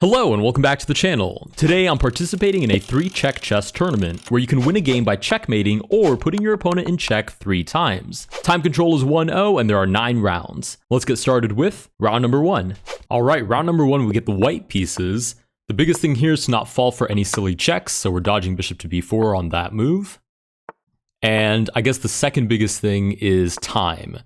Hello and welcome back to the channel. Today I'm participating in a 3-check chess tournament where you can win a game by checkmating or putting your opponent in check 3 times. Time control is 1-0 and there are 9 rounds. Let's get started with round number 1. Alright, round number 1 we get the white pieces. The biggest thing here is to not fall for any silly checks, so we're dodging bishop to b4 on that move. And I guess the second biggest thing is time.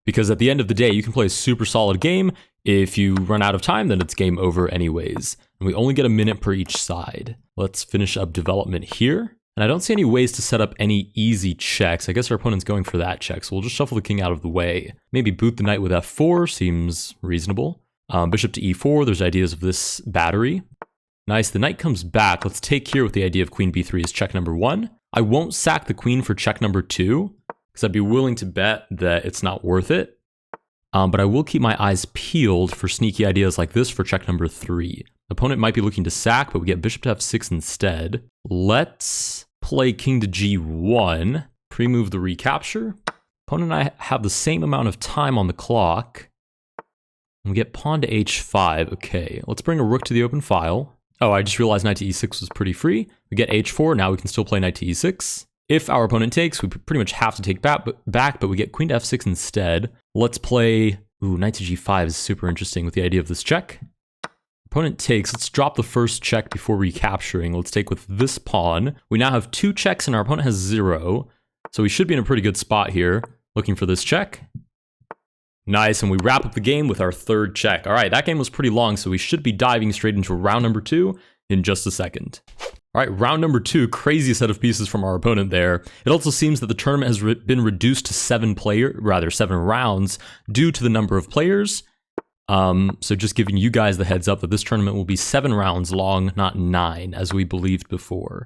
Because at the end of the day, you can play a super solid game. If you run out of time, then it's game over anyways. And we only get a minute per each side. Let's finish up development here. And I don't see any ways to set up any easy checks. I guess our opponent's going for that check, so we'll just shuffle the king out of the way. Maybe boot the knight with f4 seems reasonable. Bishop to e4, there's ideas of this battery. Nice, the knight comes back. Let's take here with the idea of queen b3 as check number 1. I won't sack the queen for check number 2, because I'd be willing to bet that it's not worth it. But I will keep my eyes peeled for sneaky ideas like this for check number 3. Opponent might be looking to sack, but we get bishop to f6 instead. Let's play king to g1, pre-move the recapture. Opponent and I have the same amount of time on the clock. And we get pawn to h5. Okay, let's bring a rook to the open file. Oh, I just realized knight to e6 was pretty free. We get h4, now we can still play knight to e6. If our opponent takes, we pretty much have to take back, but we get queen to f6 instead. Let's play, knight to g5 is super interesting with the idea of this check. Opponent takes, let's drop the first check before recapturing. Let's take with this pawn. We now have 2 checks and our opponent has 0. So we should be in a pretty good spot here, looking for this check. Nice, and we wrap up the game with our 3rd check. All right, that game was pretty long, so we should be diving straight into round number 2 in just a second. All right, round number 2, crazy set of pieces from our opponent there. It also seems that the tournament has been reduced to 7 rounds due to the number of players. So just giving you guys the heads up that this tournament will be 7 rounds long, not 9, as we believed before.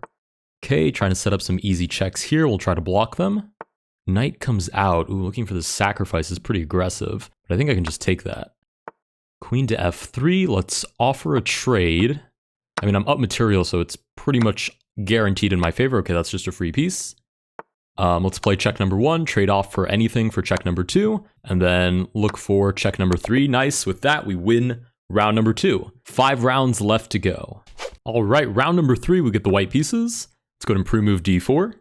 Okay, trying to set up some easy checks here. We'll try to block them. Knight comes out. Looking for the sacrifice is pretty aggressive, but I think I can just take that. Queen to f3, let's offer a trade. I mean, I'm up material, so it's pretty much guaranteed in my favor. Okay, that's just a free piece. Let's play check number 1, trade off for anything for check number 2, and then look for check number 3. Nice. With that, we win round number 2. 5 rounds left to go. All right, round number 3, we get the white pieces. Let's go ahead and pre-move d4.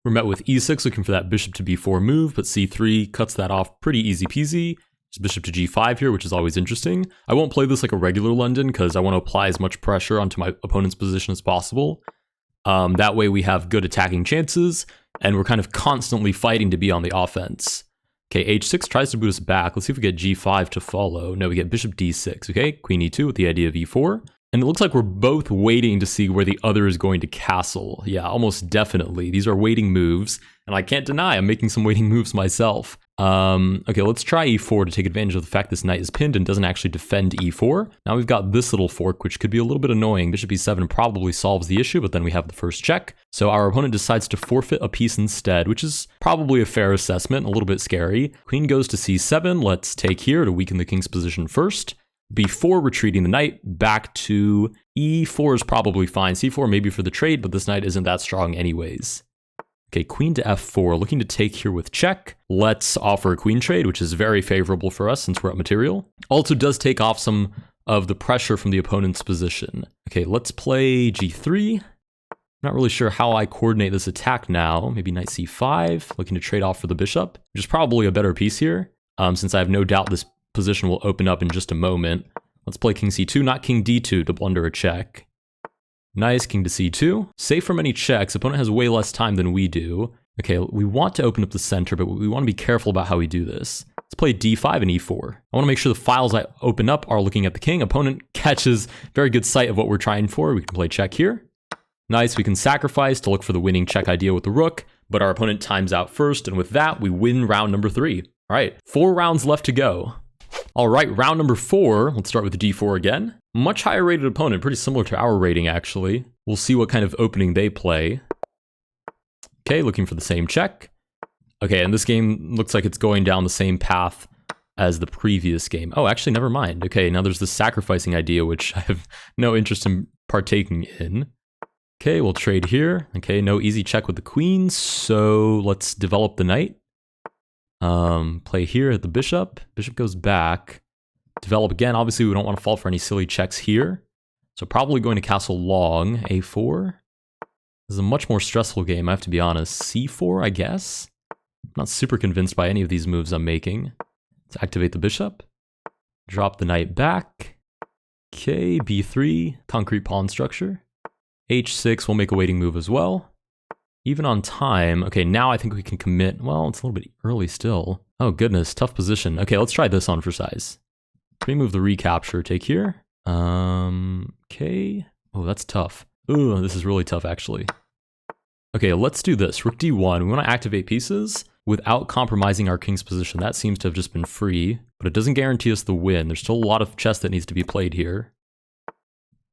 We're met with e6, looking for that bishop to b4 move, but c3 cuts that off pretty easy peasy. Bishop to g5 here, which is always interesting. I won't play this like a regular London because I want to apply as much pressure onto my opponent's position as possible. That way we have good attacking chances, and we're kind of constantly fighting to be on the offense. Okay, h6 tries to boot us back. Let's see if we get g5 to follow. No, we get bishop d6. Okay, queen e2 with the idea of e4. And it looks like we're both waiting to see where the other is going to castle. Yeah, almost definitely. These are waiting moves, and I can't deny I'm making some waiting moves myself. Okay, let's try e4 to take advantage of the fact this knight is pinned and doesn't actually defend e4. Now we've got this little fork, which could be a little bit annoying. Bishop e7 probably solves the issue, but then we have the first check. So our opponent decides to forfeit a piece instead, which is probably a fair assessment, a little bit scary. Queen goes to c7. Let's take here to weaken the king's position first. Before retreating the knight back to e4 is probably fine. c4 maybe for the trade, but this knight isn't that strong anyways. Okay, queen to f4, looking to take here with check. Let's offer a queen trade, which is very favorable for us since we're up material. Also does take off some of the pressure from the opponent's position. Okay, let's play g3. Not really sure how I coordinate this attack now. Maybe knight c5, looking to trade off for the bishop, which is probably a better piece here, since I have no doubt this position will open up in just a moment. Let's play king c2, not king d2 to blunder a check. Nice, king to c2. Safe from any checks, opponent has way less time than we do. Okay, we want to open up the center, but we want to be careful about how we do this. Let's play d5 and e4. I want to make sure the files I open up are looking at the king. Opponent catches very good sight of what we're trying for. We can play check here. Nice, we can sacrifice to look for the winning check idea with the rook, but our opponent times out first, and with that, we win round number 3. All right, 4 rounds left to go. All right, round number 4, let's start with the d4 again. Much higher rated opponent, pretty similar to our rating actually. We'll see what kind of opening they play. Okay, looking for the same check. Okay, and this game looks like it's going down the same path as the previous game. Oh, actually, never mind. Okay, now there's the sacrificing idea, which I have no interest in partaking in. Okay, we'll trade here. Okay, no easy check with the queen, so let's develop the knight. Play here at the bishop. Bishop goes back. Develop again. Obviously, we don't want to fall for any silly checks here. So probably going to castle long, a4. This is a much more stressful game, I have to be honest. c4, I guess? I'm not super convinced by any of these moves I'm making. Let's activate the bishop. Drop the knight back. Okay, b3, concrete pawn structure. h6 will make a waiting move as well. Even on time, okay, now I think we can commit. Well, it's a little bit early still. Oh goodness, tough position. Okay, let's try this on for size. Remove the recapture, take here. Okay. Oh, that's tough. Ooh, this is really tough actually. Okay, let's do this. Rook d1, we want to activate pieces without compromising our king's position. That seems to have just been free, but it doesn't guarantee us the win. There's still a lot of chess that needs to be played here.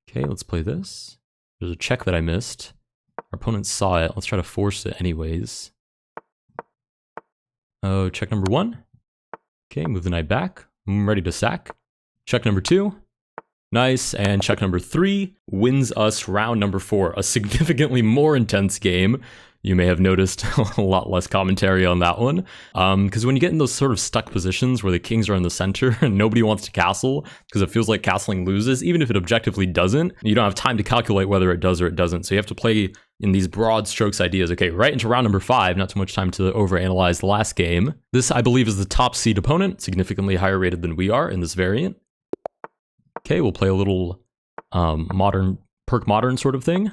Okay, let's play this. There's a check that I missed. Our opponent saw it. Let's try to force it anyways. Oh, check number 1. Okay, move the knight back. I'm ready to sack. Check number 2. Nice, and check number 3 wins us round number 4, a significantly more intense game. You may have noticed a lot less commentary on that one. Because when you get in those sort of stuck positions where the kings are in the center and nobody wants to castle because it feels like castling loses, even if it objectively doesn't, you don't have time to calculate whether it does or it doesn't. So you have to play in these broad strokes ideas. Okay, right into round number 5, not too much time to overanalyze the last game. This, I believe, is the top seed opponent, significantly higher rated than we are in this variant. Okay, we'll play a little modern, perk modern sort of thing.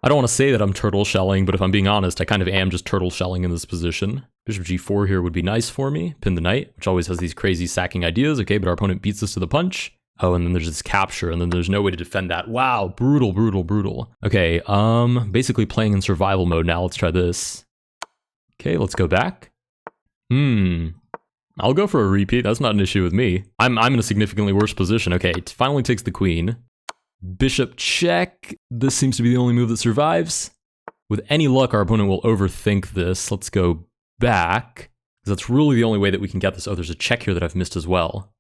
I don't want to say that I'm turtle shelling, but if I'm being honest, I kind of am just turtle shelling in this position. Bishop g4 here would be nice for me. Pin the knight, which always has these crazy sacking ideas. Okay, but our opponent beats us to the punch. Oh, and then there's this capture, and then there's no way to defend that. Wow, brutal, brutal, brutal. Okay, basically playing in survival mode now. Let's try this. Okay, let's go back. I'll go for a repeat. That's not an issue with me. I'm in a significantly worse position. Okay, it finally takes the queen. Bishop check. This seems to be the only move that survives. With any luck, our opponent will overthink this. Let's go back. That's really the only way that we can get this. Oh, there's a check here that I've missed as well.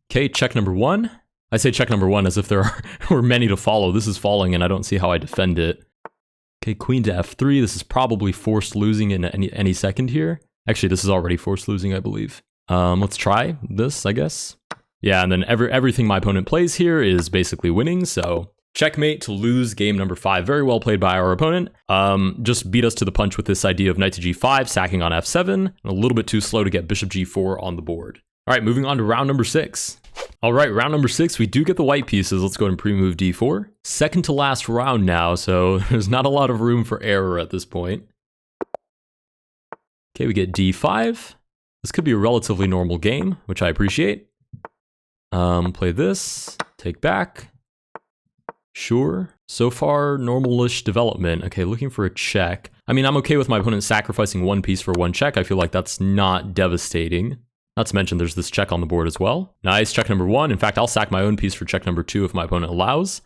Okay, check number 1. I say check number 1 as if there were many to follow. This is falling and I don't see how I defend it. Okay, queen to f3. This is probably forced losing in any second here. Actually, this is already forced losing, I believe. Let's try this, I guess. Yeah, and then everything my opponent plays here is basically winning, so checkmate to lose game number 5. Very well played by our opponent. Just beat us to the punch with this idea of knight to g5, sacking on f7, and a little bit too slow to get bishop g4 on the board. All right, moving on to round number 6. All right, round number 6, we do get the white pieces. Let's go ahead and pre-move d4. Second to last round now, so there's not a lot of room for error at this point. Okay, we get d5. This could be a relatively normal game, which I appreciate. Play this, take back. Sure. So far, normal-ish development. Okay, looking for a check. I mean, I'm okay with my opponent sacrificing one piece for one check. I feel like that's not devastating. Not to mention there's this check on the board as well. Nice, check number 1. In fact, I'll sack my own piece for check number 2 if my opponent allows.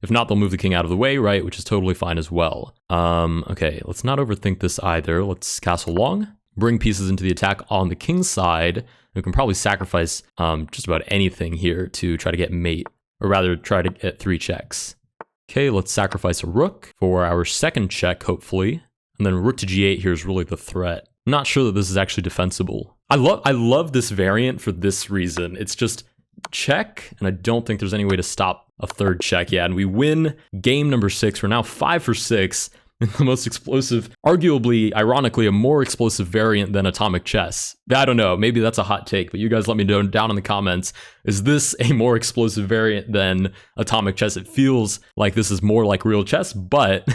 If not, they'll move the king out of the way, right? Which is totally fine as well. Okay, let's not overthink this either. Let's castle long. Bring pieces into the attack on the king's side. We can probably sacrifice just about anything here to try to get mate, or rather try to get 3 checks. Okay, let's sacrifice a rook for our second check, hopefully. And then rook to g8 here is really the threat. I'm not sure that this is actually defensible. I love this variant for this reason. It's just check, and I don't think there's any way to stop a third check. Yeah, and we win game number 6. We're now 5 for 6. The most explosive, arguably, ironically, a more explosive variant than Atomic Chess. I don't know, maybe that's a hot take, but you guys let me know down in the comments. Is this a more explosive variant than Atomic Chess? It feels like this is more like real chess, but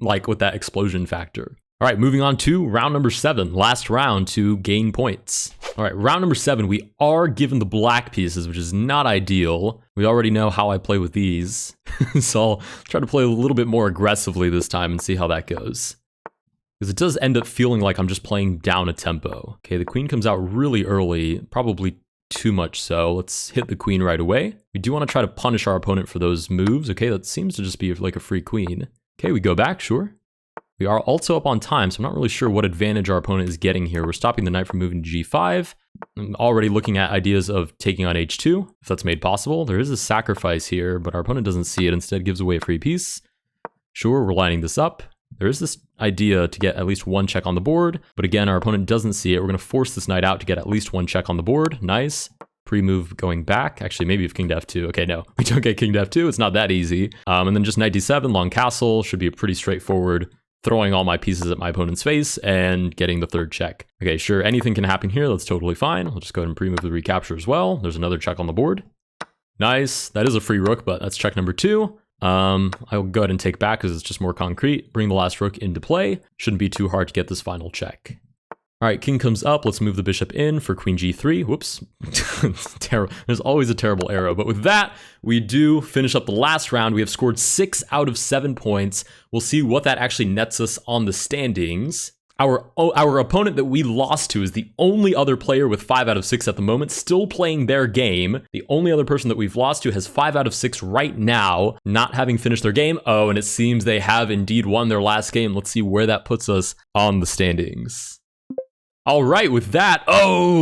like with that explosion factor. All right, moving on to round number 7, last round to gain points. All right, round number 7, we are given the black pieces, which is not ideal. We already know how I play with these, so I'll try to play a little bit more aggressively this time and see how that goes. Because it does end up feeling like I'm just playing down a tempo. Okay, the queen comes out really early, probably too much so. Let's hit the queen right away. We do want to try to punish our opponent for those moves. Okay, that seems to just be like a free queen. Okay, we go back, sure. We are also up on time, so I'm not really sure what advantage our opponent is getting here. We're stopping the knight from moving to g5. I'm already looking at ideas of taking on h2, if that's made possible. There is a sacrifice here, but our opponent doesn't see it, instead gives away a free piece. Sure, we're lining this up. There is this idea to get at least 1 check on the board, but again, our opponent doesn't see it. We're going to force this knight out to get at least 1 check on the board. Nice. pre-move going back. Actually, maybe if king to f2. Okay, no, we don't get king to f2. It's not that easy. And then just knight d7, long castle should be a pretty straightforward throwing all my pieces at my opponent's face and getting the third check. Okay, sure, anything can happen here. That's totally fine. I'll just go ahead and pre-move the recapture as well. There's another check on the board. Nice. That is a free rook, but that's check number 2. I'll go ahead and take back because it's just more concrete. Bring the last rook into play. Shouldn't be too hard to get this final check. All right, king comes up. Let's move the bishop in for queen g3. Whoops. Terrible. There's always a terrible arrow. But with that, we do finish up the last round. We have scored 6 out of 7 points. We'll see what that actually nets us on the standings. Our opponent that we lost to is the only other player with 5 out of 6 at the moment, still playing their game. The only other person that we've lost to has 5 out of 6 right now, not having finished their game. Oh, and it seems they have indeed won their last game. Let's see where that puts us on the standings. All right, with that,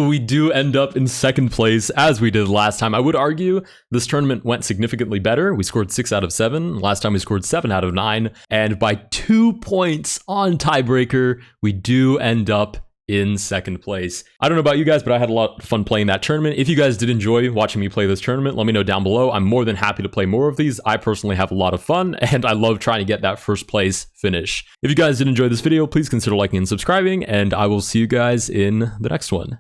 we do end up in second place as we did last time. I would argue this tournament went significantly better. We scored 6 out of 7. Last time we scored 7 out of 9. And by 2 points on tiebreaker, we do end up in second place. I don't know about you guys, but I had a lot of fun playing that tournament. If you guys did enjoy watching me play this tournament, let me know down below. I'm more than happy to play more of these. I personally have a lot of fun, and I love trying to get that first place finish. If you guys did enjoy this video, please consider liking and subscribing, and I will see you guys in the next one.